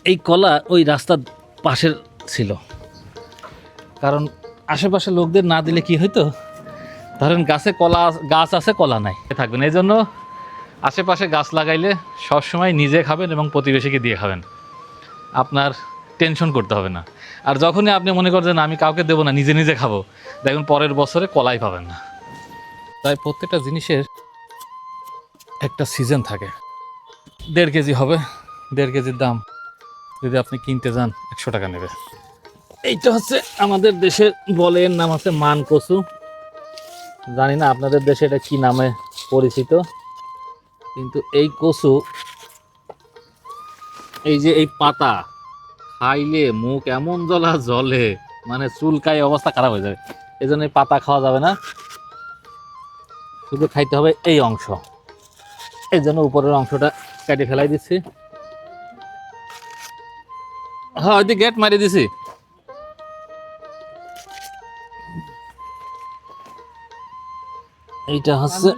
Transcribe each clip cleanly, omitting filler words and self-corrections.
এই কলা ওই রাস্তার পাশের ছিল, কারণ আশেপাশে লোকদের না দিলে কি হইতো, ধরেন গাছ আছে কলা নাই থাকবেন। এই জন্য আশেপাশে গাছ লাগাইলে সবসময় নিজে খাবেন এবং প্রতিবেশীকে দিয়ে খাবেন, আপনার টেনশন করতে হবে না। আর যখনই আপনি মনে করছেন আমি কাউকে দেবো না, নিজে নিজে খাবো, দেখুন পরের বছরে কলাই পাবেন না। তাই প্রত্যেকটা জিনিসের একটা সিজন থাকে। 1.5 কেজি হবে, 1.5 কেজির দাম যদি আপনি কিনতে যান 100 টাকা নেবে। এইটা হচ্ছে আমাদের দেশের বলে, এর নাম হচ্ছে মান কচু। জানি না আপনাদের দেশে এটা কি নামে পরিচিত, কিন্তু এই কচু, এই যে এই পাতা খাইলে মুখ এমন জ্বলে, মানে চুলকায় অবস্থা খারাপ হয়ে যাবে। এই জন্য এই পাতা খাওয়া যাবে না, শুধু খাইতে হবে এই অংশ। এই জন্য উপরের অংশটা কেটে ফেলাই দিচ্ছি। হ্যাঁ, ওই গেট মারি দিছি। এইটা হচ্ছে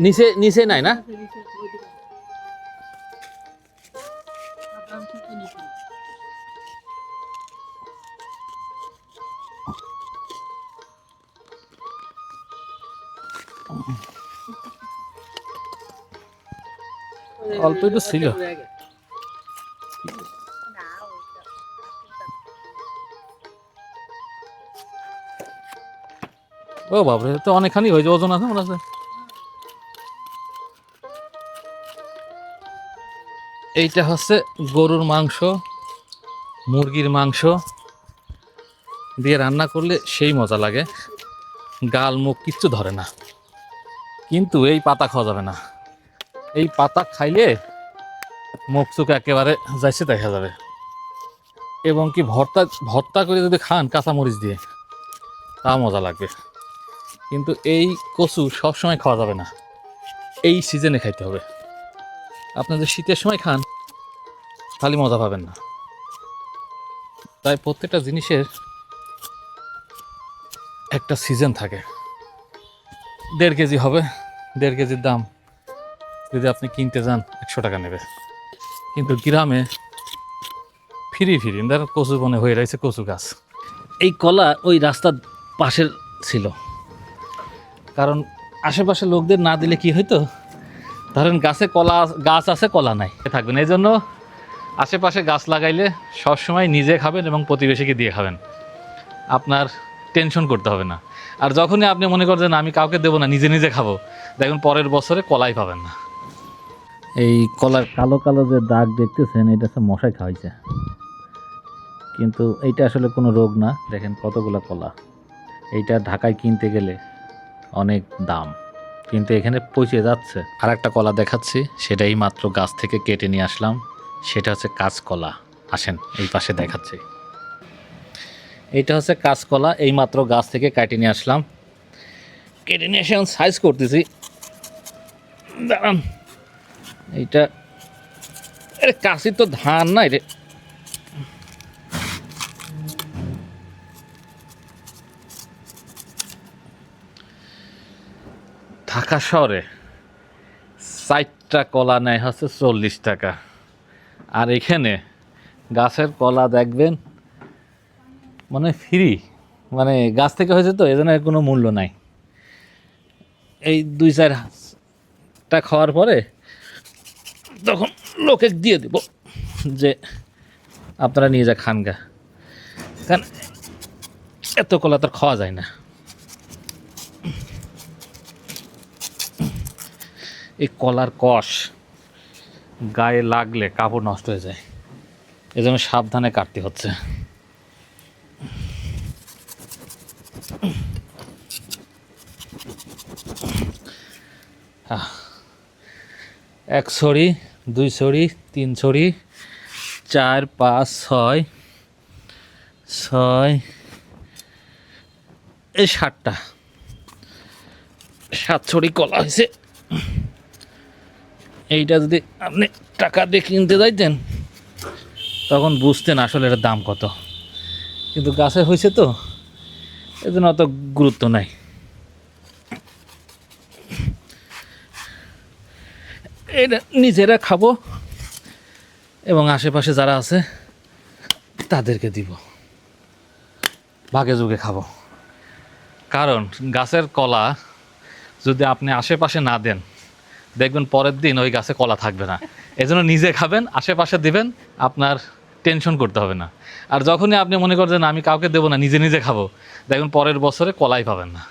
নিচে নিচে নাই না, অল্প একটু ছিল। ও বাবরে, তো অনেকখানি হয়েছে, ওজন আছে মনে আছে। এইটা হচ্ছে গরুর মাংস, মুরগির মাংস দিয়ে রান্না করলে সেই মজা লাগে, গাল মুখ কিচ্ছু ধরে না। কিন্তু এই পাতা খাওয়া যাবে না, এই পাতা খাইলে মুখ চুখ একেবারে যাইছে দেখা যাবে। এবং কি ভর্তা ভর্তা করে যদি খান কাঁচামরিচ দিয়ে, তা মজা লাগবে। কিন্তু এই কচু সবসময় খাওয়া যাবে না, এই সিজনে খাইতে হবে। আপনাদের শীতের সময় খান, খালি মজা পাবেন না। তাই প্রত্যেকটা জিনিসের একটা সিজন থাকে। 1.5 কেজি হবে, 1.5 কেজির দাম যদি আপনি কিনতে যান 100 টাকা নেবে। কিন্তু গ্রামে ফিরি ধর কচু বনে হয়ে রয়েছে কচু গাছ। এই কলা ওই রাস্তার পাশের ছিল, কারণ আশেপাশে লোকদের না দিলে কি হইতো, ধরেন গাছ আছে কলা নাই থাকবেন। এই জন্য আশেপাশে গাছ লাগাইলে সবসময় নিজে খাবেন এবং প্রতিবেশীকে দিয়ে খাবেন, আপনার টেনশন করতে হবে না। আর যখনই আপনি মনে করছেন আমি কাউকে দেবো না, নিজে নিজে খাবো, দেখুন পরের বছরে কলাই পাবেন না। এই কলার কালো কালো যে দাগ দেখতেছেন, এটা হচ্ছে মশাই খাওয়াইছে, কিন্তু এইটা আসলে কোনো রোগ না। দেখেন কতগুলো কলা, এইটা ঢাকায় কিনতে গেলে অনেক দাম, কিন্তু এখানে পচে যাচ্ছে। আর একটা কলা দেখাচ্ছি, সেটাই মাত্র গাছ থেকে কেটে নিয়ে আসলাম, সেটা হচ্ছে কাঁচকলা। আসেন এই পাশে দেখাচ্ছি। এইটা হচ্ছে কাঁচকলা, এই মাত্র গাছ থেকে কেটে নিয়ে আসলাম, কেটে নিয়ে এসে সাইজ করতেছি। দাঁড়ান, এইটা কাশির তো ধান নাই রে। ঢাকা শহরে 4টা কলা নেয় হচ্ছে 40 টাকা, আর এখানে গাছের কলা দেখবেন মানে ফ্রি, মানে গাছ থেকে হয়েছে তো, এজন্য কোনো মূল্য নাই। এই 2-4টা খাওয়ার পরে তখন লোকে দিয়ে দেব যে আপনারা নিয়ে যা খান গা, কারণ এত কলা তো খাওয়া যায় না। এই কলার কষ গায়ে লাগলে কাপড় নষ্ট হয়ে যায়, এজন্য সাবধানে কাটতে হচ্ছে। এক ছড়ি, 2 ছড়ি, 3 ছড়ি, 4, 5, 6, এই 7টা, 7 ছড়ি কলা হয়েছে। এইটা যদি আপনি টাকা দিয়ে কিনতে যাইতেন তখন বুঝতেন আসলে এটার দাম কত, কিন্তু গাছে হয়েছে তো এজন্য অত গুরুত্ব নাই। এটা নিজেরা খাবো এবং আশেপাশে যারা আছে তাদেরকে দিব, ভাগে যুগে খাবো। কারণ গাছের কলা যদি আপনি আশেপাশে না দেন, দেখবেন পরের দিন ওই গাছে কলা থাকবে না। এই জন্য নিজে খাবেন, আশেপাশে দিবেন, আপনার টেনশন করতে হবে না। আর যখনই আপনি মনে করছেন আমি কাউকে দেবো না, নিজে নিজে খাবো, দেখবেন পরের বছরে কলাই পাবেন না।